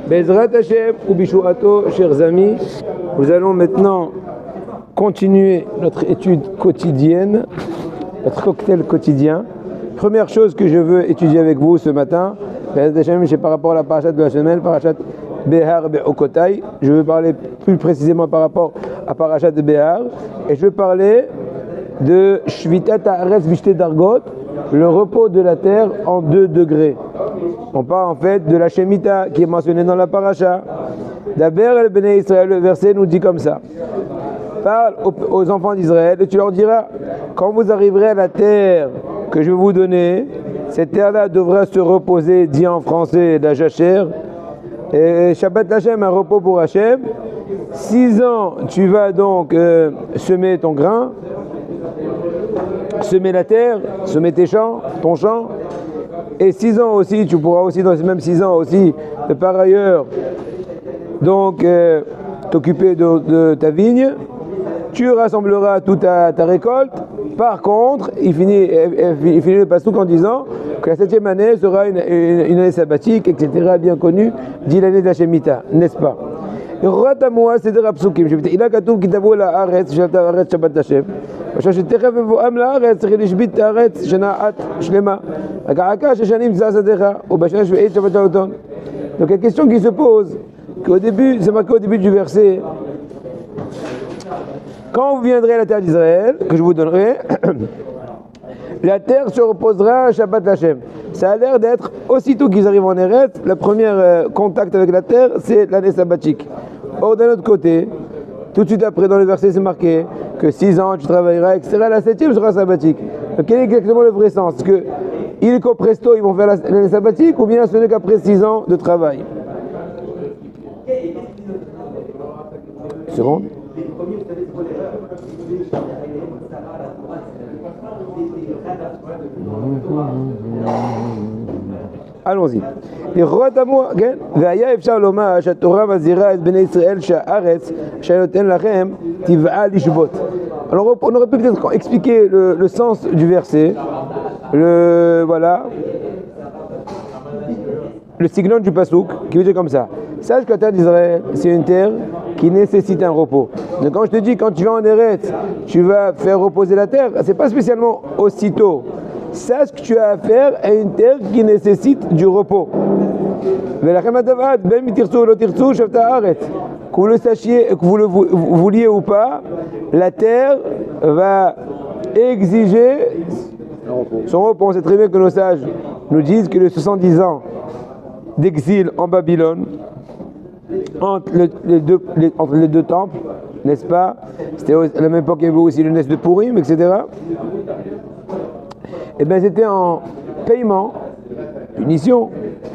Bezrat Hashem ou Bishuato, chers amis, nous allons maintenant continuer notre étude quotidienne, notre cocktail quotidien. Première chose que je veux étudier avec vous ce matin, Bezrat Hashem, c'est par rapport à la parashat de la semaine, parashat Behar Be'okotai. Je veux parler plus précisément par rapport à parashat de Behar, et je veux parler de Shvitat Haaretz Bishte Dargot, le repos de la terre en 2 degrés. On parle en fait de la Shemitah qui est mentionnée dans la paracha. D'Aber el Bnei Israël, le verset nous dit comme ça. Parle aux enfants d'Israël et tu leur diras, quand vous arriverez à la terre que je vais vous donner, cette terre-là devra se reposer, dit en français la jachère, et Shabbat Hashem, un repos pour Hashem. 6 ans, tu vas donc semer ton grain, semer la terre, semer tes champs, ton champ. Et 6 ans aussi, tu pourras aussi dans ces mêmes 6 ans aussi, par ailleurs, donc t'occuper de ta vigne. Tu rassembleras toute ta récolte. Par contre, il finit le pasouk en disant que la 7e année sera une année sabbatique, etc., bien connue, dit l'année de la Shemitah, n'est-ce pas? Rotamua seder apsukim. Il a katoum kitavo la haaretz, shalta haaretz Shabbat Hashem. שתכף מבואם לארץ צריך לשבית את הארץ שנה שלמה. הגעקה ששנים זזתך ובשנה שביעית שבת האותון. Donc la question qui se pose, qu'au début, c'est marqué au début du verset, quand vous viendrez à la terre d'Israël, que je vous donnerai, la terre se reposera à Shabbat Hashem. Ça a l'air d'être, aussitôt qu'ils arrivent en Eretz, le premier contact avec la terre, c'est l'année sabbatique. Or, d'un autre côté, tout de suite après, dans le verset, c'est marqué que 6 ans tu travailleras, etc. La 7e sera sabbatique. Donc, quel est exactement le vrai sens? Est-ce que illico presto, ils vont faire l'année sabbatique, ou bien ce n'est qu'après 6 ans de travail? Seconde. Allons-y. והיה אפשר לומר שהתורה מזהירה את בני ישראל שהארץ שנותן לכם תבעה לשבות. Alors on aurait pu peut-être expliquer le sens du verset, voilà, le signal du pasouk qui veut dire comme ça. Sache que la terre d'Israël, c'est une terre qui nécessite un repos. Donc quand je te dis, quand tu vas en Eretz, tu vas faire reposer la terre, c'est pas spécialement aussitôt. Sache que tu as affaire à une terre qui nécessite du repos. Que vous le sachiez, que vous le vouliez ou pas, la terre va exiger son repos. On sait très bien que nos sages nous disent que les 70 ans d'exil en Babylone, entre les deux temples, n'est-ce pas? C'était à la même époque qu'il y avait aussi le Nes de Purim, etc. Et bien c'était en paiement, punition,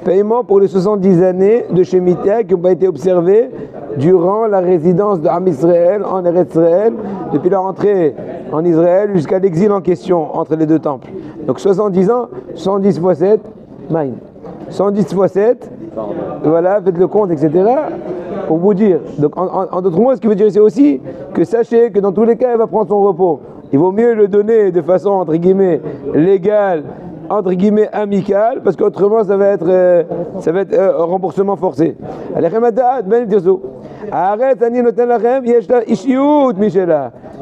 paiement pour les 70 années de Shemitah qui n'ont pas été observées durant la résidence de Am Israël en Eretz Israël, depuis la rentrée en Israël jusqu'à l'exil en question entre les deux temples. Donc 70 ans, 110 fois 7, 110 fois 7, voilà, faites le compte, etc. Pour vous dire. Donc en d'autres mots, ce qui veut dire c'est aussi que sachez que dans tous les cas, elle va prendre son repos. Il vaut mieux le donner de façon entre guillemets légale, entre guillemets amicale, parce qu'autrement ça va être remboursement forcé.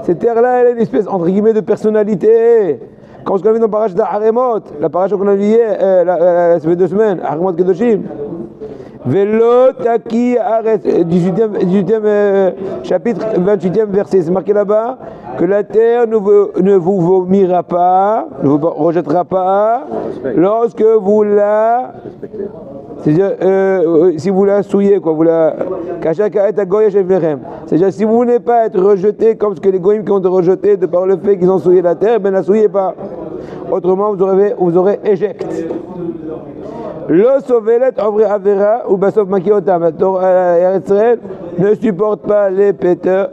Cette terre-là, elle a une espèce entre guillemets de personnalité. Quand on a vu dans Parashat Haremot, la paracha qu'on a vu hier, ça fait 2 semaines, Haremot Kedoshim. Velo Taki Haaretz, 18e chapitre, 28e verset, c'est marqué là-bas que la terre ne vous vomira pas, ne vous rejettera pas lorsque vous la, c'est-à-dire si vous la souillez, quoi, vous la c'est-à-dire si vous voulez pas être rejeté comme ce que les goïms qui ont été rejetés de par le fait qu'ils ont souillé la terre, ben la souillez pas. Autrement vous aurez éjecte. Lo sovelet avre avera ou basof makiotam. La Torah Israël ne supporte pas les pécheurs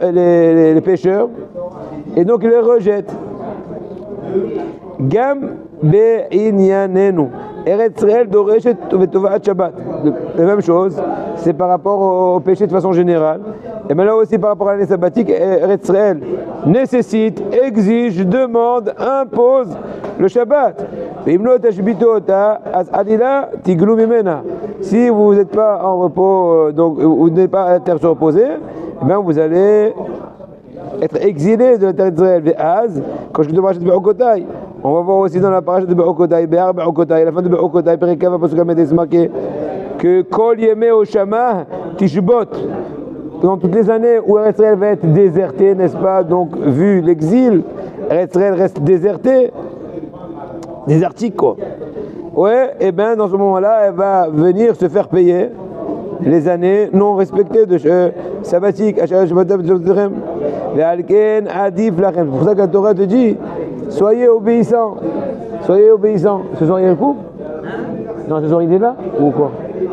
et donc il les rejette. Gam be'inyanenu. Eretz Israël doreshet vetovat Shabbat. La même chose, c'est par rapport au péché de façon générale. Et bien là aussi par rapport à l'année sabbatique, Eretz Israël nécessite, exige, demande, impose le Shabbat. Si vous n'êtes pas en repos, donc vous n'êtes pas à la terre se reposer, eh bien vous allez être exilé de la terre d'Israël. Quand je te parle de Be'okotai, on va voir aussi dans la parasha de Be'okotai, Be'okotai, à la fin de Be'okotai, Perikava, parce qu'il y a marqué que Kol Yemei Oshama Tishbot. Dans toutes les années où Israël va être déserté, n'est-ce pas? Donc, vu l'exil, Israël reste déserté, désertique quoi. Ouais, et bien dans ce moment-là, elle va venir se faire payer les années non respectées de sabbatique. C'est pour ça que la Torah te dit, soyez obéissants. Soyez obéissants. Ce soir, il y a un coup? Non, ce soir, il est là? Ou quoi?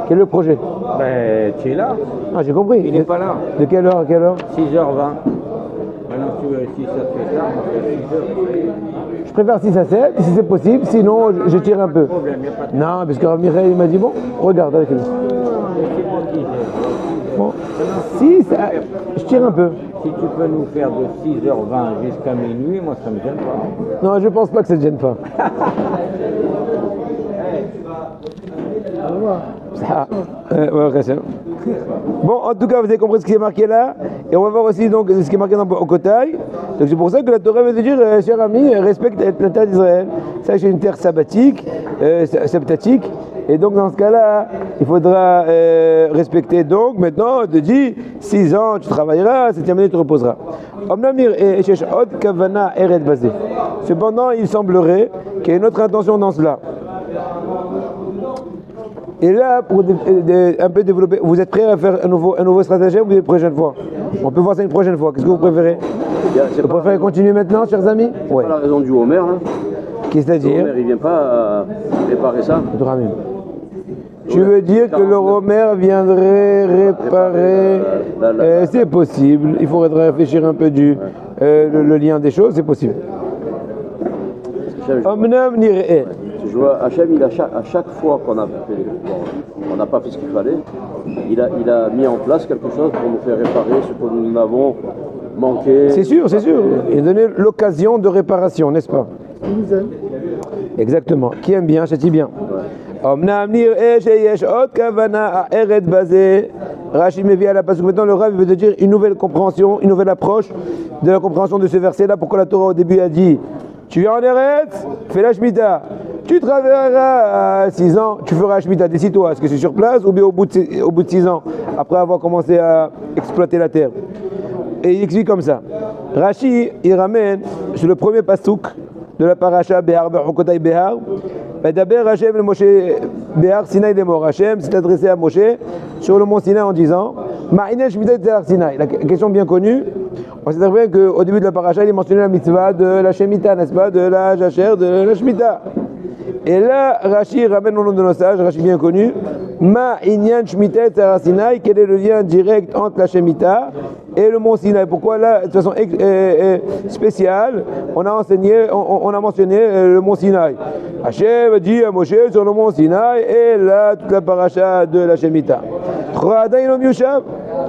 Quel est le projet? Ben, tu es là. Ah, j'ai compris. Il n'est pas là. De quelle heure à quelle heure? 6h20. Maintenant, si ça te fait tard, on fait 6h. Je préfère 6 à 7, si c'est possible, sinon je tire un peu. Non, parce que Rav Michael m'a dit, bon, regarde avec lui. Bon, 6, je tire un peu. Si tu peux nous faire de 6h20 jusqu'à minuit, moi ça me gêne pas. Non, je pense pas que ça te gêne pas. Bon, en tout cas, vous avez compris ce qui est marqué là, et on va voir aussi donc ce qui est marqué dans Okotai. Donc c'est pour ça que la Torah veut dire, cher ami, respecte la terre d'Israël. Ça, c'est une terre sabbatique, septatique, et donc dans ce cas-là, il faudra respecter. Donc maintenant, on te dit, 6 ans, tu travailleras, 7e année, tu te reposeras. Cependant, il semblerait qu'il y ait une autre intention dans cela. Et là, pour un peu développer, vous êtes prêts à faire un nouveau stratagème ou une prochaine fois? On peut voir ça une prochaine fois. Qu'est-ce que vous préférez? Vous préférez continuer maintenant, chers amis? Ouais. C'est pas la raison du Homer. Hein. Qu'est-ce que c'est-à-dire? Le Homer, il vient pas réparer ça. Tu veux dire que le Homer viendrait réparer? C'est possible. Il faudrait réfléchir un peu le lien des choses. C'est possible. Je vois, Hachem, à chaque fois qu'on n'a pas fait ce qu'il fallait, il a mis en place quelque chose pour nous faire réparer ce que nous avons manqué. C'est sûr, c'est sûr. Il a donné l'occasion de réparation, n'est-ce pas? Exactement. Qui aime bien, châtie bien. Rachid me vient là parce que maintenant le Rav veut te dire une nouvelle compréhension, une nouvelle approche de la compréhension de ce verset-là. Pourquoi la Torah au début a dit tu es en Eretz, fais la Shemitah. Tu travailleras à 6 ans, tu feras la Shemitah. Décide-toi, est-ce que c'est sur place ou bien au bout de 6 ans, après avoir commencé à exploiter la terre? Et il explique comme ça. Rashi, il ramène sur le premier pasouk de la paracha Behar, Be'okotai Behar. D'abord, Hachem, le Moshe Behar, Sinaï les morts. Hachem s'est adressé à Moshe sur le mont Sinaï en disant Ma'inel Shemitah Tzar Sinaï. La question bien connue, on sait très bien qu'au début de la paracha, il mentionnait la mitzvah de la Shemitah, n'est-ce pas? De la Jacher, de la Shemitah. Et là, Rashi ramène au nom de nos sages, Rashi bien connu, Ma Inyan Shemitah Tzar Sinaï, quel est le lien direct entre la Shemitah et le mont Sinaï? Pourquoi là, de façon spéciale, on a mentionné le mont Sinaï? Hachem a dit à Moshe sur le mont Sinaï, et là, toute la paracha de la Shemitah.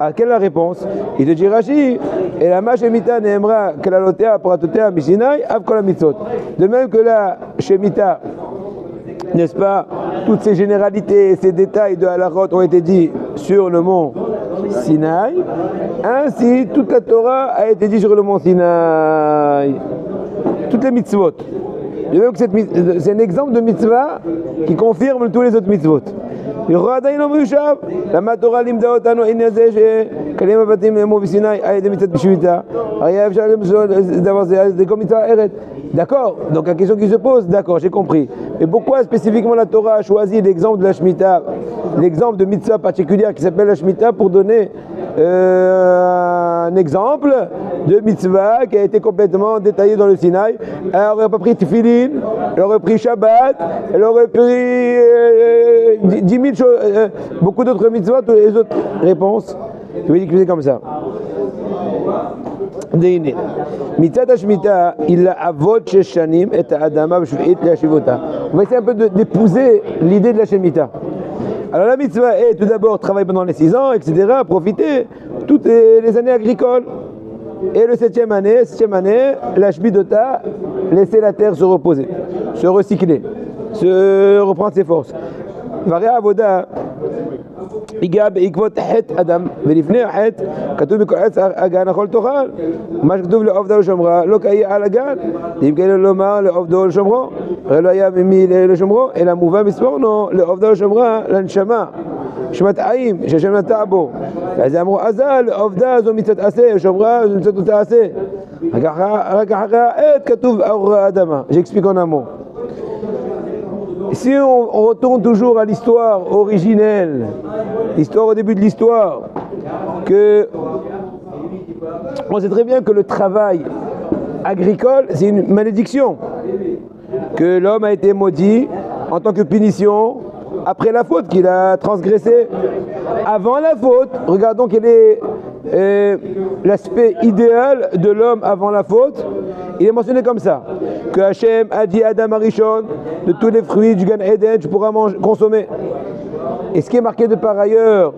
À quelle est la réponse? Il te dit Rashi, et la ma Shemitah ne'emra kalalotea paratotea misinaï avkol hamitzot. De même que la Shemitah, n'est-ce pas, toutes ces généralités et ces détails de halachot ont été dits sur le mont Sinaï, ainsi toute la Torah a été dite sur le mont Sinaï. Toutes les mitzvot. De même que c'est un exemple de mitzvah qui confirme tous les autres mitzvot. למה התורה לימדה אותנו הנה זה שקלים הבתים נאמרו בסיני על ידי מצוות בשביתה הרי אפשר למצוא דבר זה על ידי כל מצווה אחרת. D'accord, donc la question qui se pose, d'accord, j'ai compris. Mais pourquoi spécifiquement la Torah a choisi l'exemple de la Shemitah, l'exemple de mitzvah particulière qui s'appelle la Shemitah pour donner un exemple de mitzvah qui a été complètement détaillé dans le Sinaï? Elle n'aurait pas pris Tefillin, elle aurait pris Shabbat, elle aurait pris 10 000 choses, beaucoup d'autres mitzvahs, toutes les autres réponses. Je vais dire que c'est comme ça. Mitzvah Shemitah, il a avot sheshanim et adama b'shvit le'ashivota. On va essayer un peu d'épouser l'idée de la Shemitah. Alors la mitzvah est tout d'abord travailler pendant les 6 ans, etc., profiter toutes les années agricoles. Et le 7e année, la Shmidota, laisser la terre se reposer, se recycler. se reprendre ses forces. Varia Avoda, Igab Ikvot Het Adam, Velifne Het, Katoub Bikol Het Agan Achol Tochal, Mash Katoub le Ovda le Shomra, Lokaï al Agan, Divkel le Lomar le Ovda le Shomra, Reloya Mimi le Shomra, et la Mouva Misporno, le Ovda le Shomra, l'Anshama, Shmat Aïm, Shachem Natabo, Azamro Azal, le Ovda Zomitzat Ase, Shomra, Zomitzat Ase, Rakahara Et Katoub Aura Adama. J'explique en un mot. Si on retourne toujours à l'histoire originelle, l'histoire au début de l'histoire, on sait très bien que le travail agricole, c'est une malédiction, que l'homme a été maudit en tant que punition après la faute qu'il a transgressée. Avant la faute, regardons quel est l'aspect idéal de l'homme avant la faute. Il est mentionné comme ça, que Hachem a dit à Adam Arishon, de tous les fruits du Gan Eden, tu pourras consommer. Et ce qui est marqué de par ailleurs,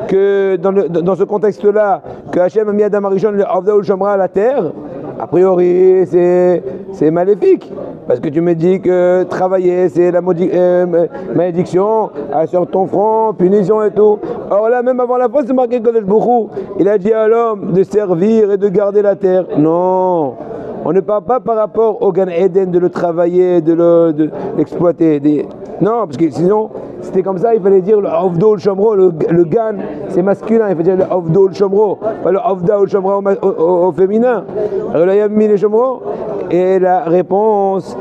que dans ce contexte-là, que Hachem a mis Adam Arishon le Avda ou le Shomra à la terre, a priori c'est maléfique. Parce que tu me dis que travailler c'est la malédiction, sur ton front, punition et tout. Or là, même avant la faute, c'est marqué Kodesh Bouchou. Il a dit à l'homme de servir et de garder la terre. Non, on ne parle pas par rapport au Gan Eden de le travailler, de l'exploiter. Non, parce que sinon, c'était comme ça, il fallait dire le Avdo le Shomro, le Gan, c'est masculin, il fallait dire le Avdo le Shomro, pas le Avda ou le Shomro au féminin. Alors là, il y a mis les Shomro, et la réponse,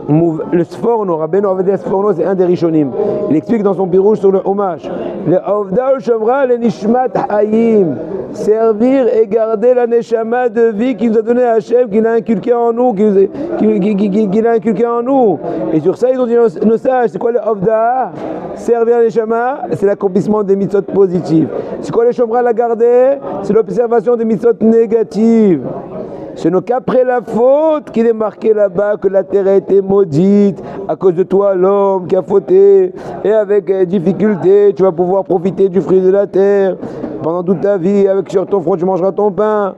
le Sforno, Rabbeinu Ovadia Sforno, c'est un des Rishonim. Il explique dans son pirouge sur le hommage. Le Avda ou le Shomra, le Nishmat Hayim, servir et garder la Neshama de vie qu'il nous a donné à Hachem, qu'il a inculqué en nous, qu'il a inculqué en nous. Et sur ça, ils ont dit nos sages, c'est quoi le Avda? Servir la Neshama, c'est l'accomplissement des mitzvot positives. C'est quoi le Shomra, la garder? C'est l'observation des mitzvot négatives. Ce n'est qu'après la faute qu'il est marqué là-bas que la terre a été maudite à cause de toi, l'homme qui a fauté. Et avec difficulté, tu vas pouvoir profiter du fruit de la terre pendant toute ta vie. Avec sur ton front, tu mangeras ton pain.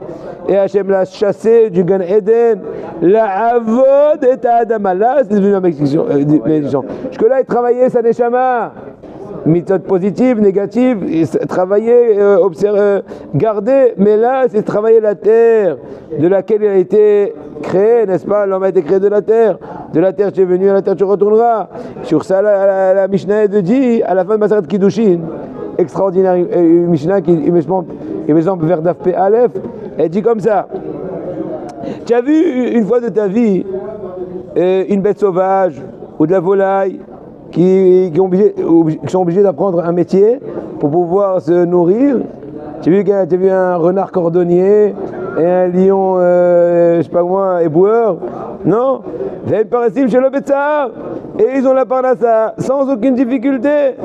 Et Hachem l'a chassé du Gan Eden. La avod et Adama. Là, c'est devenu une malédiction. Jusque-là, il travaillait sa neshama. Mitzvot positives, négatives, travailler, observer, garder, mais là c'est travailler la terre de laquelle il a été créé, n'est-ce pas? L'homme a été créé de la terre tu es venu, à la terre tu retourneras. Sur ça la Mishnah de dit à la fin de Maseret Kiddushin, extraordinaire Mishnah qui il me semble vers Daf P Aleph, elle dit comme ça: tu as vu une fois de ta vie une bête sauvage ou de la volaille qui sont obligés d'apprendre un métier pour pouvoir se nourrir? Tu as vu un renard cordonnier et un lion, je sais pas moi, éboueur? Non? Et ils ont la parnassa sans aucune difficulté.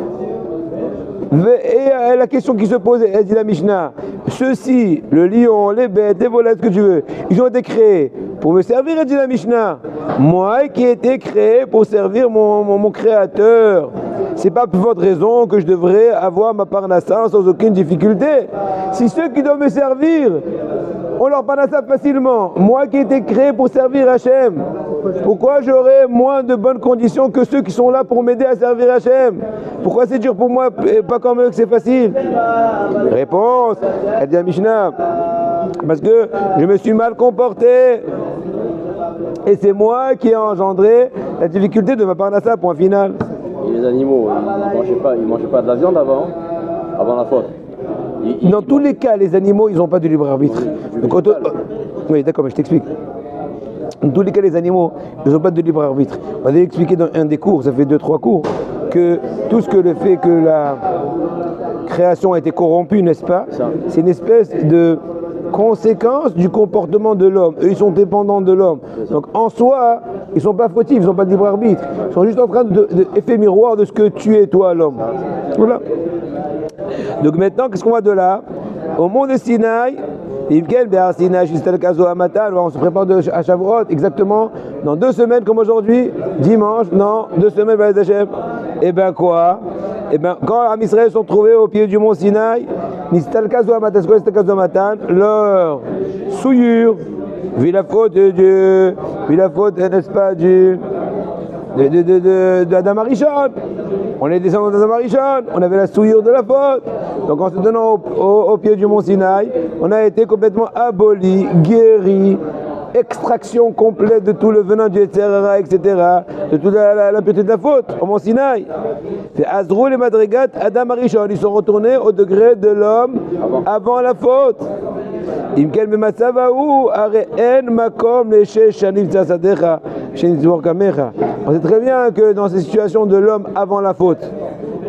Et la question qui se pose, elle dit la Mishnah, ceux-ci, le lion, les bêtes, les volailles, ce que tu veux, ils ont été créés pour me servir, elle dit la Mishnah. Moi qui ai été créé pour servir mon créateur, c'est pas pour votre raison que je devrais avoir ma parnassa sans aucune difficulté. Si ceux qui doivent me servir ont leur parnassa facilement, moi qui ai été créé pour servir Hachem, pourquoi j'aurais moins de bonnes conditions que ceux qui sont là pour m'aider à servir Hachem? Pourquoi c'est dur pour moi et pas comme eux que c'est facile? Réponse, elle dit à Mishnah, parce que je me suis mal comporté et c'est moi qui ai engendré la difficulté de ma parnassa, point final. Et les animaux, ils mangeaient pas de la viande avant la faute. Dans tous les cas, les animaux, ils n'ont pas de libre arbitre. Oui, d'accord, mais je t'explique. Dans tous les cas, les animaux, ils n'ont pas de libre arbitre. On a expliqué dans un des cours, ça fait 2-3 cours, que tout ce que le fait que la création a été corrompue, n'est-ce pas? C'est une espèce de conséquence du comportement de l'homme. Eux, ils sont dépendants de l'homme. Donc en soi, ils ne sont pas fautifs, ils n'ont pas de libre arbitre. Ils sont juste en train d'effet miroir de ce que tu es, toi, l'homme. Voilà. Donc maintenant, qu'est-ce qu'on voit de là? Au mont de Sinaï, on se prépare à Shavuot, exactement dans 2 semaines comme aujourd'hui, dimanche, non, 2 semaines, et ben quoi? Et ben quand les Israël sont trouvés au pied du mont Sinaï, leur souillure, vu la faute, n'est-ce pas, d'Adam Arishon. On est descendants d'Adam Arishon, on avait la souillure de la faute. Donc en se tenant au pied du mont Sinaï, on a été complètement aboli, guéri, extraction complète de tout le venin du Yetzirah, etc., de toute l'impureté de la faute au mont Sinaï. Fait Azrou les Madrigat, Adam Arishon, ils sont retournés au degré de l'homme avant la faute. On sait très bien que dans ces situations de l'homme avant la faute,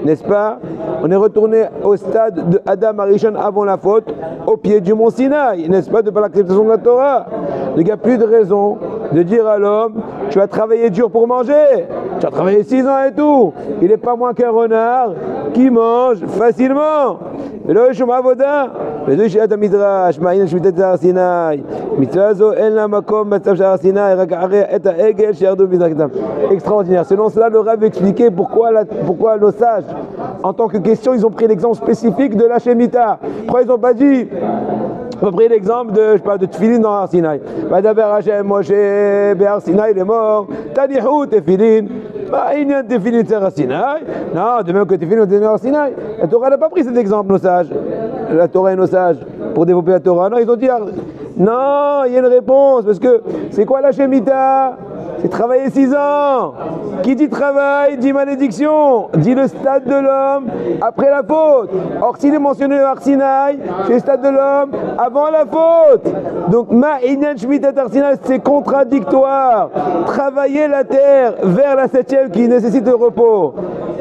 n'est-ce pas, on est retourné au stade de Adam Arishon avant la faute, au pied du mont Sinaï, n'est-ce pas, de par l'acceptation de la Torah. Donc il n'y a plus de raison de dire à l'homme, tu vas travailler dur pour manger, tu as travaillé 6 ans et tout, il n'est pas moins qu'un renard qui mange facilement. ולא יש שום עבודה, וזו שיטת המדרש, מעניין שמיטת הר סיני. מצווה זו אין לה מקום במצב של הר סיני, רק אחרי את העגל שירדו בדרכתם. Extraordinaire. Selon cela, le Rav expliquait pourquoi nos sages, en tant que question, ils ont pris l'exemple spécifique de la Shemitah. Pourquoi ils n'ont pas dit, on a pris l'exemple de, je sais pas, de Tfilin dans Har Sinai. Vadaber Hashem Moshe Behar Sinai, il est mort. Tanihu Tefilin. Il y a Tefilin de Har Sinai. Non, de même que Tefilin de Har Sinai. La Torah n'a pas pris cet exemple, nos sages. La Torah et nos sages, pour développer la Torah. Non, ils ont dit, non, il y a une réponse. Parce que c'est quoi la Shemitah? C'est travailler 6 ans. Qui dit travail, dit malédiction, dit le stade de l'homme après la faute. Or, s'il est mentionné le Har Sinai, c'est le stade de l'homme avant la faute. Donc, Ma'inyan Shmitat Har Sinai, c'est contradictoire. Travailler la terre vers la 7e qui nécessite le repos,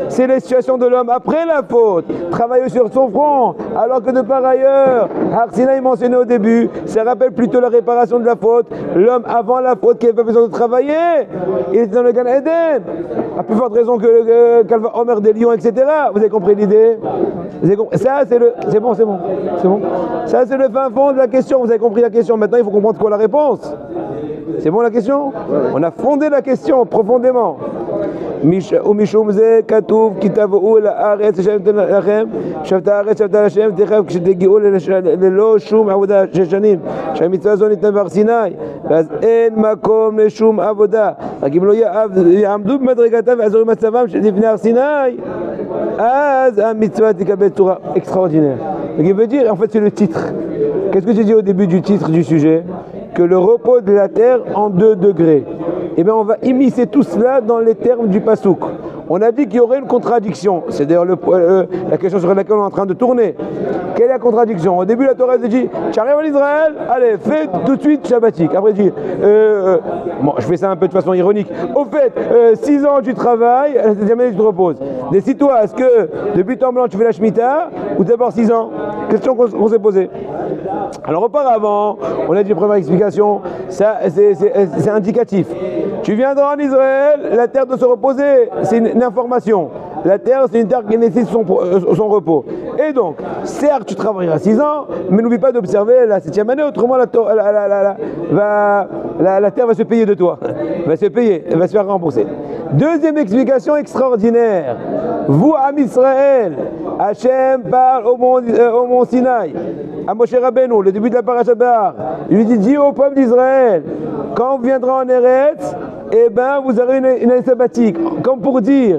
c'est la situation de l'homme après la faute. Travailler sur son front, alors que de par ailleurs, Har Sinai mentionné au début, ça rappelle plutôt la réparation de la faute. L'homme avant la faute qui n'avait pas besoin de travailler, il était dans le Gan Eden. À plus forte raison que Calva Omer des lions, etc. Vous avez compris l'idée? Ça, c'est le. C'est bon. Ça, c'est le fin fond de la question. Vous avez compris la question. Maintenant, il faut comprendre quoi la réponse. C'est bon la question? On a fondé la question profondément. ומשום זה כתוב כי תבואו אל הארץ אשר נותן לכם שבתה הארץ שבתה השם תכף כשתגיעו ללא שום עבודה 6 שנים שהמצווה זו ניתנה בהר סיני ואז אין מקום לשום עבודה רק אם לא יעמדו במדרגתם ויעזרו מצבם לפני הר סיני אז המצווה תקבל צורה extraordinaire. Donc il veut dire, en fait c'est le titre. Qu'est-ce que j'ai dit au début du titre du sujet? Que le repos de la terre en 2 degrés. Eh bien, on va immiscer tout cela dans les termes du Passouk. On a dit qu'il y aurait une contradiction. C'est d'ailleurs la question sur laquelle on est en train de tourner. Quelle est la contradiction? Au début, la Torah elle dit, tu arrives en Israël, allez, fais tout de suite shabbatique. Après, tu dis, bon, je fais ça un peu de façon ironique. Au fait, 6 ans tu travailles, à la 7e année tu te reposes. Décide-toi, est-ce que de but en blanc tu fais la Shemitah ou d'abord 6 ans? Question qu'on s'est posée. Alors auparavant, on a dit première explication, ça c'est indicatif. Tu viendras en Israël, la terre doit se reposer, c'est une information. La terre, c'est une terre qui nécessite son repos. Et donc, certes, tu travailleras 6 ans, mais n'oublie pas d'observer la 7e année, autrement la terre va se payer de toi. Va se payer, elle va se faire rembourser. Deuxième explication extraordinaire. Vous, Am Israël, Hachem parle au mont Sinaï, à Moshe Rabbeinu, le début de la Parashat Behar. Il lui dit, dis au peuple d'Israël, quand vous viendrez en Eretz, eh ben, vous aurez une année sabbatique. Comme pour dire,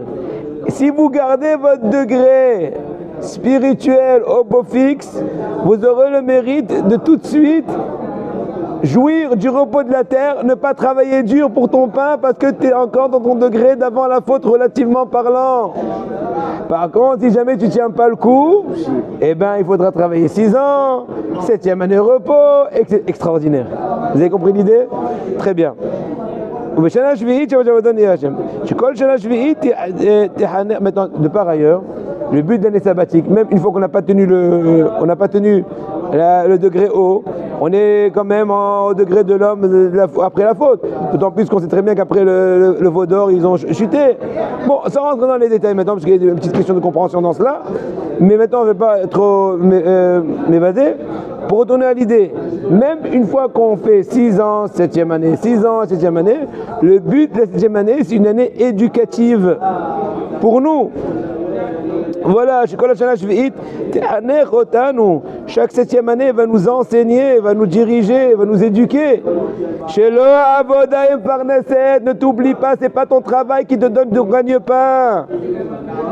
si vous gardez votre degré spirituel au beau fixe, vous aurez le mérite de tout de suite jouir du repos de la terre, ne pas travailler dur pour ton pain parce que tu es encore dans ton degré d'avant la faute relativement parlant. Par contre, si jamais tu ne tiens pas le coup, eh ben, il faudra travailler 6 ans, 7e année repos, extraordinaire. Vous avez compris l'idée? Très bien. Maintenant, de par ailleurs, le but de l'année sabbatique, même une fois qu'on n'a pas tenu le degré haut, on est quand même au degré de l'homme après la faute. D'autant plus qu'on sait très bien qu'après le veau d'or, ils ont chuté. Bon, ça rentre dans les détails maintenant, parce qu'il y a une petite question de compréhension dans cela. Mais maintenant, on ne va pas trop m'évader. Pour retourner à l'idée, même une fois qu'on fait 6 ans, 7e année, 6 ans, 7e année, le but de la 7e année, c'est une année éducative pour nous. Voilà, שכל השנה השביעית תחנך אותנו chaque 7e année va nous enseigner, va nous diriger, va nous éduquer. Shelo avoda parnaset, ne t'oublie pas, c'est pas ton travail qui te donne de gagne-pain.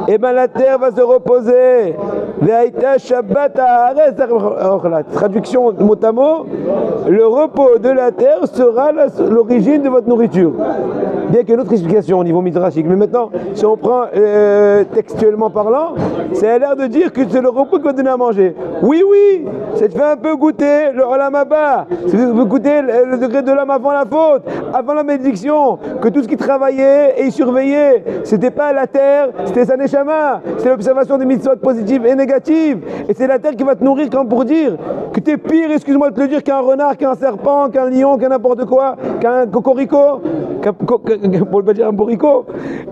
Et bien la terre va se reposer. Ve'aita Shabbat haaretz. Traduction mot à mot, le repos de la terre sera l'origine de votre nourriture. Bien qu'il y ait une autre explication au niveau midrashique. Mais maintenant, si on prend textuellement parlant, ça a l'air de dire que c'est le repos qui va donner à manger. Oui, oui, ça te fait un peu goûter le olam haba. Ça te fait goûter le degré de l'homme avant la faute, avant la bénédiction. Que tout ce qui travaillait et surveillait, c'était pas la terre, c'était sa neshama. C'est l'observation des mitzvot positives et négatives. Et c'est la terre qui va te nourrir, comme pour dire que t'es pire, excuse-moi de te le dire, qu'un renard, qu'un serpent, qu'un lion, qu'un n'importe quoi, qu'un cocorico, pour ne pas dire un borico.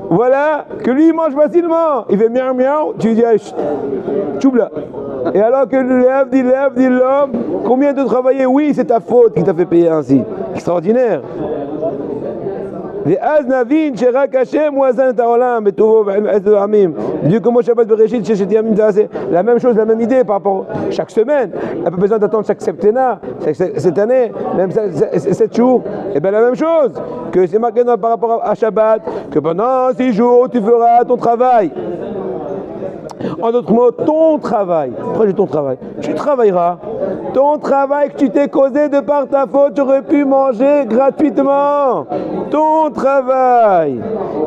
Voilà, que lui il mange facilement. Il fait miaou miaou, tu lui dis, tchoubla. Et alors que lève, dit l'homme, combien de travailler? Oui, c'est ta faute qui t'a fait payer ainsi. Extraordinaire. Dieu comme Shabbat Bereshit, la même chose, la même idée par rapport à chaque semaine. Elle n'a pas besoin d'attendre chaque septennat, cette année, même 7 jours. Et bien la même chose, que c'est marqué par rapport à Shabbat, que pendant 6 jours tu feras ton travail. En d'autres mots, ton travail. Pourquoi j'ai ton travail? Tu travailleras. Ton travail que tu t'es causé de par ta faute, tu aurais pu manger gratuitement. Ton travail.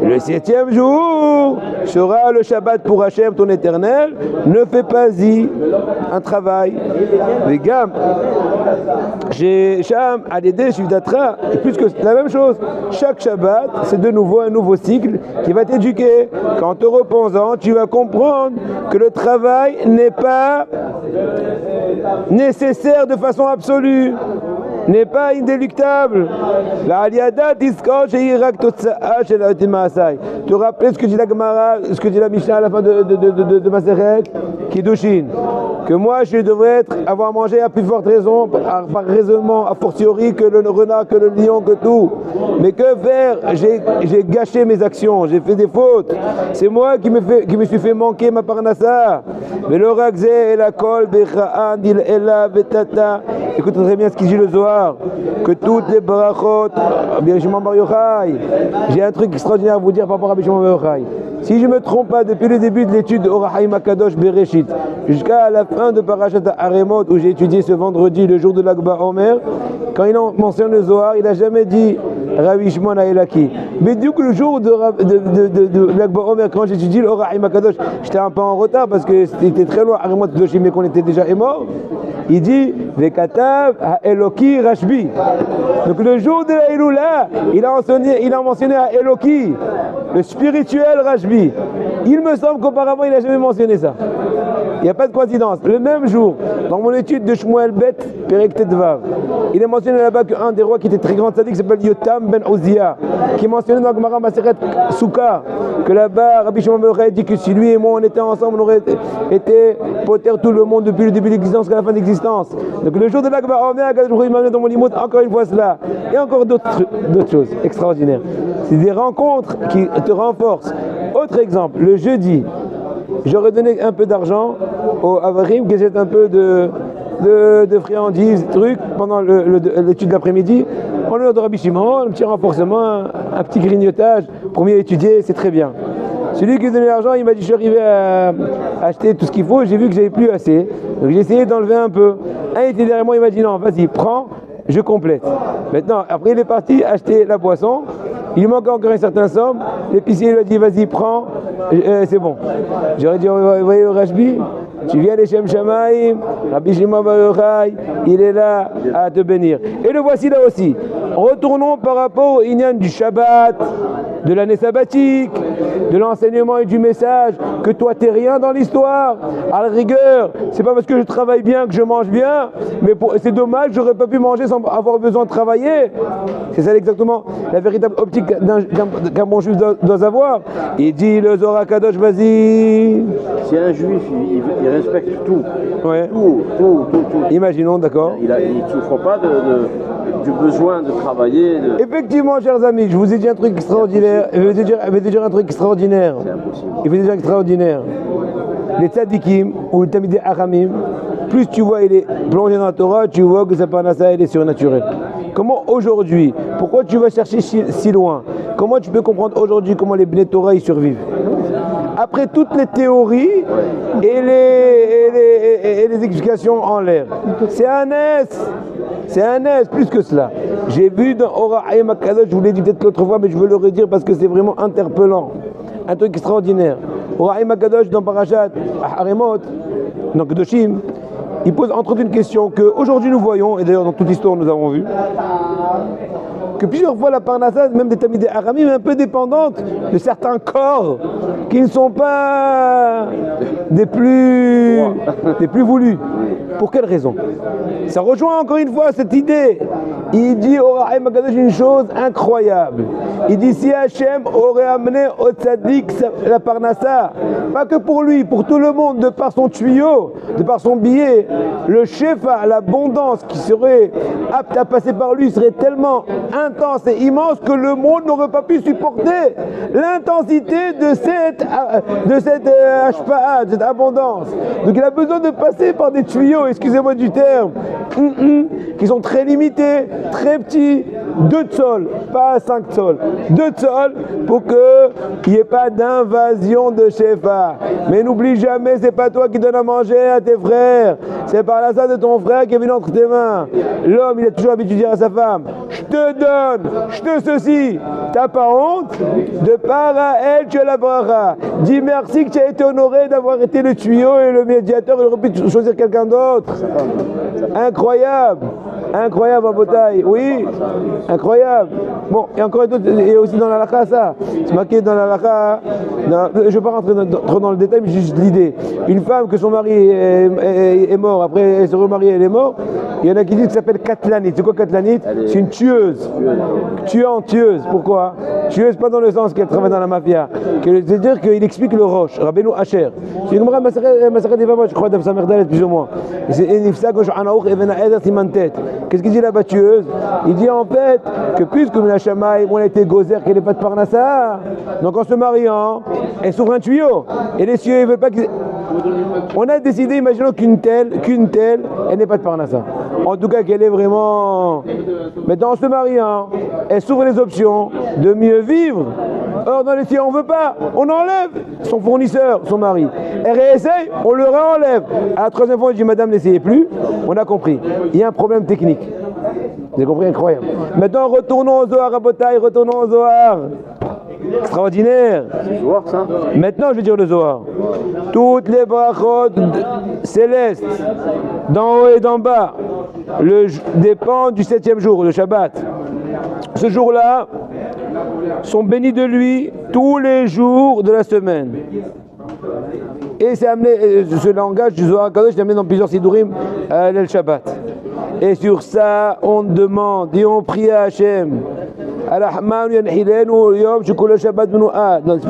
Le 7e jour sera le Shabbat pour Hachem, ton éternel. Ne fais pas-y un travail. Les gars, chez Sham, Alédé, Shivdatra, et plus que la même chose. Chaque Shabbat, c'est de nouveau un nouveau cycle qui va t'éduquer. Qu'en te reposant, tu vas comprendre que le travail n'est pas nécessaire de façon absolue, n'est pas indéluctable. La aliada diskosh et irak totsa'a chez la timasai. Tu te rappelles ce que dit la Gemara, ce que dit la Mishnah à la fin de Maseret Kiddushin, que moi je devrais avoir mangé à plus forte raison, par raisonnement, a fortiori que le renard, que le lion, que tout. Mais que faire? J'ai gâché mes actions, j'ai fait des fautes. C'est moi qui me suis fait manquer ma parnassa. Mais le rakze et la kol becha'an dil ela betata. Écoute très bien ce qu'il dit le Zohar, que toutes les barachot, bien Shimon Bar Yochai, j'ai un truc extraordinaire à vous dire par rapport à Shimon Bar Yochai. Si je ne me trompe pas, depuis le début de l'étude de Orahaim Akadosh Bereshit, jusqu'à la fin de Parashat Haremot, où j'ai étudié ce vendredi, le jour de l'Akba Omer, quand il mentionne le Zohar, il n'a jamais dit Rabbi Shimon Haelaki. Mais du coup, le jour de l'Akba Omer, quand j'ai étudié l'Orahaim Akadosh, j'étais un peu en retard parce que c'était très loin, Haremot Doshim, mais qu'on était déjà mort. Il dit Vekatav Haeloki Rashbi. Donc le jour de la Iloula, il a mentionné à Eloki, le spirituel Rashbi. Il me semble qu'auparavant il n'a jamais mentionné ça. Il n'y a pas de coïncidence. Le même jour, dans mon étude de Shmuel Bet, Perek Tedvav, il est mentionné là-bas qu'un des rois qui était très grand sadique s'appelle Yotam Ben Ozia, qui est mentionné dans Gemara Maseret Souka, que là-bas Rabbi Shimon Bar Yochai dit que si lui et moi on était ensemble, on aurait été poter tout le monde depuis le début de l'existence jusqu'à la fin de l'existence. Donc le jour de l'Akba Omer, il m'a mis dans mon limout, encore une fois cela, et encore d'autres choses extraordinaires. C'est des rencontres qui te renforcent. Autre exemple, le jeudi, j'aurais donné un peu d'argent au Avarim qui achète un peu de friandises, trucs, pendant l'étude de l'après-midi. En l'honneur de Rabbi Shimon, un petit renforcement, un petit grignotage pour mieux étudier, c'est très bien. Celui qui donnait l'argent, il m'a dit je suis arrivé à acheter tout ce qu'il faut, j'ai vu que j'avais plus assez. Donc j'ai essayé d'enlever un peu. Un était derrière moi, il m'a dit non, vas-y, prends, je complète. Maintenant, après il est parti acheter la boisson, il manque encore une certaine somme, l'épicier lui a dit vas-y, prends, c'est bon. J'aurais dit, vous voyez Rashbi, tu viens des Shem Shamaim, Rabbi Shimon Bar Yochai, il est là à te bénir. Et le voici là aussi. Retournons par rapport au Inyan du Shabbat, de l'année sabbatique, de l'enseignement et du message, que toi t'es rien dans l'histoire. À la rigueur, c'est pas parce que je travaille bien que je mange bien, mais c'est dommage, j'aurais pas pu manger sans avoir besoin de travailler. C'est ça exactement la véritable optique qu'un bon juif doit avoir. Il dit le Zohar Kadosh, vas-y. Si un juif, il respecte tout. Ouais. Tout. Imaginons, d'accord. Il ne souffre pas du besoin de travailler. Effectivement, chers amis, je vous ai dit un truc extraordinaire. Je vais te dire un truc extraordinaire. C'est impossible. Il veut dire extraordinaire. Les tzadikim ou les tamidei haramim, plus tu vois il est plongé dans la Torah, tu vois que sa parnassa elle est surnaturelle. Comment aujourd'hui, pourquoi tu vas chercher si loin? Comment tu peux comprendre aujourd'hui comment les Bnei Torah ils survivent? Après toutes les théories et les explications en l'air. C'est un S, plus que cela. J'ai vu dans Ora Hayim HaKadosh, je vous l'ai dit peut-être l'autre fois, mais je veux le redire parce que c'est vraiment interpellant. Un truc extraordinaire. Ora Hayim HaKadosh dans Parashat Haremot, dans Kedoshim, il pose entre autres une question qu'aujourd'hui nous voyons, et d'ailleurs dans toute l'histoire nous avons vu, que plusieurs fois la parnassa, même des tamidés aramim, est un peu dépendante de certains corps qui ne sont pas des plus voulus. Pour quelle raison? Ça rejoint encore une fois cette idée. Il dit au Rahim HaKadosh une chose incroyable. Il dit si Hachem aurait amené au tzaddik la parnassa, pas que pour lui, pour tout le monde, de par son tuyau, de par son billet, le shefa, l'abondance qui serait apte à passer par lui serait tellement intense et immense que le monde n'aurait pas pu supporter l'intensité de cette hashpa'a, de cette abondance. Donc il a besoin de passer par des tuyaux, excusez-moi du terme, qui sont très limités, très petits, 2 tzols, pas 5 tzols, 2 tzols pour qu'il n'y ait pas d'invasion de shefa. Mais n'oublie jamais, c'est pas toi qui donnes à manger à tes frères, c'est par la de ton frère qui est venu entre tes mains. L'homme, il a toujours l'habitude de dire à sa femme, je te donne, je te ceci, t'as pas honte? De part à elle, tu as la bracha. Dis merci que tu as été honoré d'avoir été le tuyau et le médiateur, il aurait pu choisir quelqu'un d'autre. Incroyable. Incroyable en bataille, oui, incroyable. Bon, et encore une autre, et aussi dans la halakha ça, c'est marqué dans la halakha, je ne vais pas rentrer trop dans le détail, mais juste l'idée. Une femme que son mari est mort, après elle se remarie, elle est morte, il y en a qui disent que ça s'appelle Katlanit. C'est quoi Katlanit? C'est une tueuse. Tueuse, pourquoi? Tueuse pas dans le sens qu'elle travaille dans la mafia, c'est-à-dire qu'il explique le roche, Rabbeinu Asher. C'est une Maseret Yevamot, je crois, dans sa merdalet plus ou moins. Et c'est Nifsa Gosh Anaouk Even Eder Simantet. Qu'est-ce qu'il dit la battueuse? Il dit en fait que puisque la Shamaï, on a été gozer qu'elle n'est pas de parnassa, donc en se mariant, elle s'ouvre un tuyau. Et les cieux, ils ne veulent pas qu'ils... On a décidé, imaginons qu'une telle, elle n'est pas de parnassa. En tout cas qu'elle est vraiment... Maintenant en se mariant, elle s'ouvre les options de mieux vivre. Or dans les cieux, on ne veut pas, on enlève son fournisseur, son mari. Elle réessaye, on le réenlève. À la 3e fois, on dit madame, n'essayez plus. On a compris. Il y a un problème technique. Vous avez compris? Incroyable. Maintenant, retournons au Zohar, Rabotai, retournons au Zohar. Extraordinaire. C'est Zohar, ça? Maintenant, je vais dire le Zohar. Toutes les brachot célestes, d'en haut et d'en bas, dépendent du 7e jour, le Shabbat. Ce jour-là sont bénis de lui tous les jours de la semaine. Et c'est amené, ce langage du Zohar Kadosh est amené dans plusieurs sidurim à l'El Shabbat. Et sur ça, on demande et on prie à Hachem.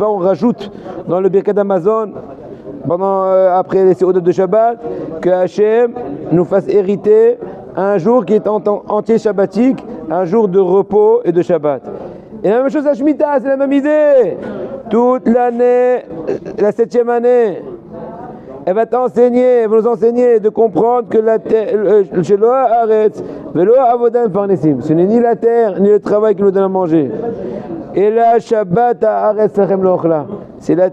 On rajoute dans le Birkat Amazon, après les séodotes de Shabbat, que Hachem nous fasse hériter un jour qui est entier shabbatique, un jour de repos et de Shabbat. Et la même chose à Shemitah, c'est la même idée. Toute l'année, la 7e année, elle va nous enseigner de comprendre que la terre, ce n'est ni la terre ni le travail qui nous donne à manger. Et là, Shabbat haaretz lachem leochla. C'est la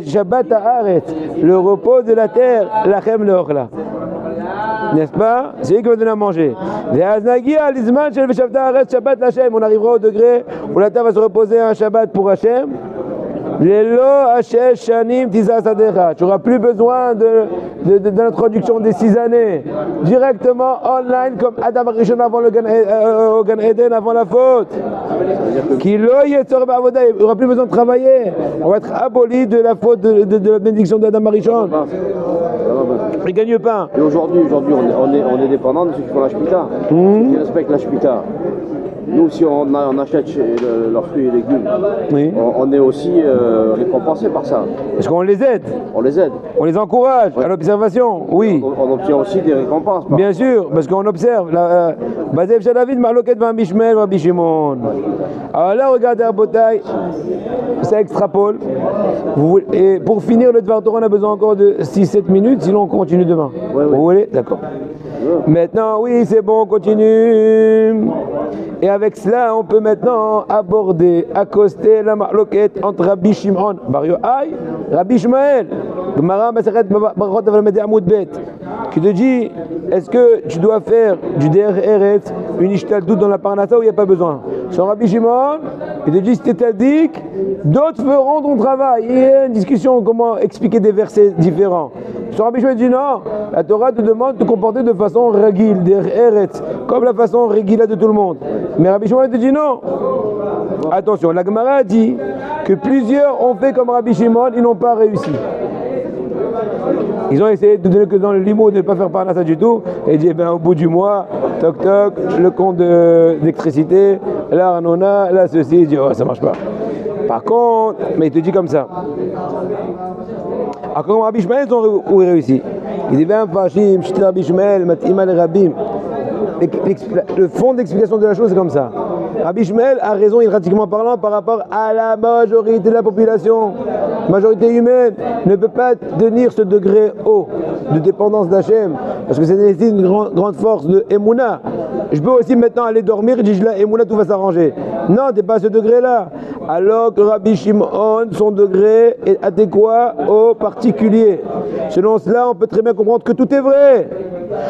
Shabbat haaretz, le repos de la terre, lachem leochla. N'est-ce pas? C'est lui qui va donner à manger. On arrivera au degré où la terre va se reposer un Shabbat pour Hachem. Tu n'auras plus besoin de l'introduction des 6 années. Directement online comme Adam Rishon avant le Gan Eden, avant la faute. Il n'aura plus besoin de travailler. On va être aboli de la faute de la bénédiction d'Adam Rishon. Il ne gagne pas. Et aujourd'hui on est dépendant de ceux qui font la Shemitah. Qui respectent la Shemitah. nous, si on achète leurs fruits et légumes, Oui. on est aussi récompensé par ça. Est-ce qu'on les aide? On les aide. On les encourage à l'observation? Oui. On obtient aussi des récompenses. Bien sûr, parce qu'on observe. Bazev Shadavid, Marloket, Rabbi Shmuel, Rabbi Shimon. Alors là, regardez à Botaï, ça extrapole. Et pour finir le Dvar Torah, on a besoin encore de 6-7 minutes, sinon on continue demain. Oui. Vous voulez? D'accord. Maintenant, oui, c'est bon, on continue. Et avec cela, on peut maintenant aborder, accoster la marloquette entre Rabbi Shimon Bar Yochai, Rabbi Shmuel, Gemara Masechet Brachot Aval Amoud Bet, qui te dit, est-ce que tu dois faire du Der Eretz, une ishtaldout dans la parnassa ou il n'y a pas besoin? Sur Rabbi Shimon, il te dit, si tu es tzaddik, d'autres feront ton travail. Il y a une discussion comment expliquer des versets différents. Sur Rabbi Shmuel, il dit non, la Torah te demande de te comporter de façon régile, Der Eretz, comme la façon régila de tout le monde. Mais Rabbi Shimon te dit non. Attention, la Gemara a dit que plusieurs ont fait comme Rabbi Shimon, ils n'ont pas réussi. Ils ont essayé de donner que dans le limo, de ne pas faire parnassa du tout. Et il dit, au bout du mois, toc toc, le compte d'électricité, là Arnona, là ceci, il dit, oh, ça marche pas. Par contre, mais il te dit comme ça. Alors comme Rabbi Shmuel, ils ont réussi. Il dit, Fashim, Shti Rabbi Shmuel, Matima le Rabbim. Le fond de l'explication de la chose, c'est comme ça. Rabbi Shmuel a raison, pratiquement parlant, par rapport à la majorité de la population. La majorité humaine ne peut pas tenir ce degré haut de dépendance d'Hachem, parce que ça nécessite une grande force de Emouna. Je peux aussi maintenant aller dormir et dire, Emouna, tout va s'arranger. Non, tu n'es pas à ce degré-là. Alors que Rabbi Shimon, son degré est adéquat au particulier. Selon cela, on peut très bien comprendre que tout est vrai.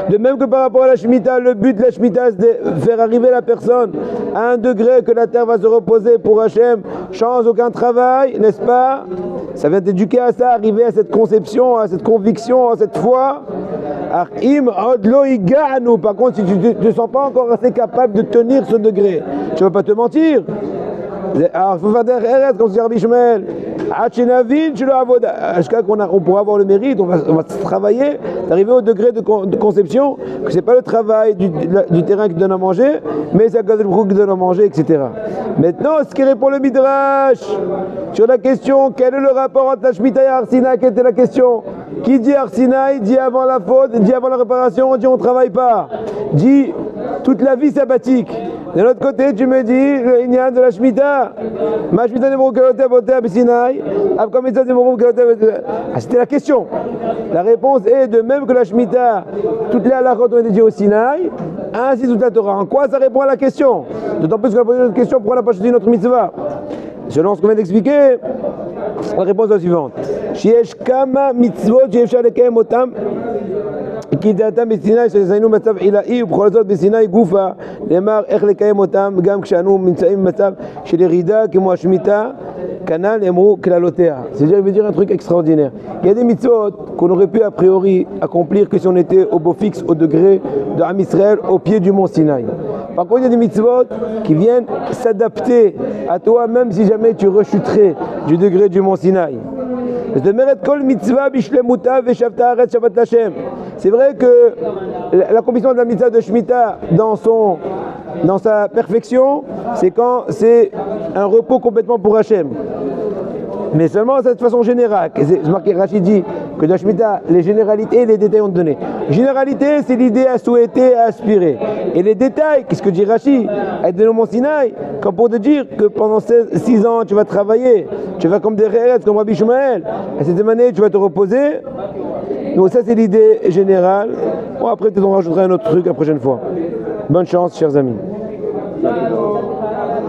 De même que par rapport à la Shemitah, le but de la Shemitah, c'est de faire arriver la personne à un degré que la terre va se reposer pour Hachem, sans aucun travail, n'est-ce pas? Ça vient t'éduquer à ça, arriver à cette conception, à cette conviction, à cette foi. Par contre, si tu ne te sens pas encore assez capable de tenir ce degré, tu ne vas pas te mentir. Alors, il faut faire des erreurs, comme dit Rabbi Shmuel. Jusqu'à qu'on pourra avoir le mérite, on va travailler, d'arriver au degré de conception que ce n'est pas le travail du terrain qui donne à manger, mais c'est Akadosh Baruch Hu qui donne à manger, etc. Maintenant, ce qui répond le Midrash sur la question, quel est le rapport entre la Shemitah et Arsinaï? Quelle était la question? Qui dit Arsinaï dit avant la faute, dit avant la réparation, dit on ne travaille pas, dit toute la vie sabbatique. De l'autre côté, tu me dis le Inyan de la Shemitah. Ma Shemitah n'est pas boter Sinaï. C'était la question. La réponse est de même que la Shemitah, toutes les halachot ont été dites au Sinaï, ainsi toute la Torah. En quoi ça répond à la question? D'autant plus qu'on a posé notre question, pourquoi on n'a pas choisi notre mitzvah? Selon ce qu'on vient d'expliquer, la réponse est la suivante. Shiesh kama mitzvot she'efshar lekayem otam. כי דעתם בסיני שזיינו מצב עילאי ובכל זאת בסיני גופה נאמר איך לקיים אותם גם כשאנו נמצאים במצב של ירידה כמו השמיטה כנ"ל נאמרו כללותיה. C'est-à-dire, il veut dire un truc extraordinaire. Il y a des mitzvot qu'on aurait pu a priori accomplir que si on était au beau fixe au degré de Am Israël au pied du mont Sinaï. Par contre, il y a des mitzvot qui viennent s'adapter à toi même si jamais tu rechuterais du degré du mont Sinaï. C'est vrai que l'accomplissement de la mitzvah de Shemitah dans sa perfection, c'est quand c'est un repos complètement pour Hachem. Mais seulement de cette façon générale. C'est marqué, Rachid dit que dans Shemitah, les généralités et les détails ont donné. Généralité, c'est l'idée à souhaiter, à aspirer. Et les détails, qu'est-ce que dit Rachid? Être de Mont Sinaï, comme pour te dire que pendant 6 ans, tu vas travailler, tu vas comme des réels, comme Rabbi Shmuel. À cette année, tu vas te reposer. Donc ça, c'est l'idée générale. Bon, après, peut-être on rajoutera un autre truc la prochaine fois. Bonne chance, chers amis.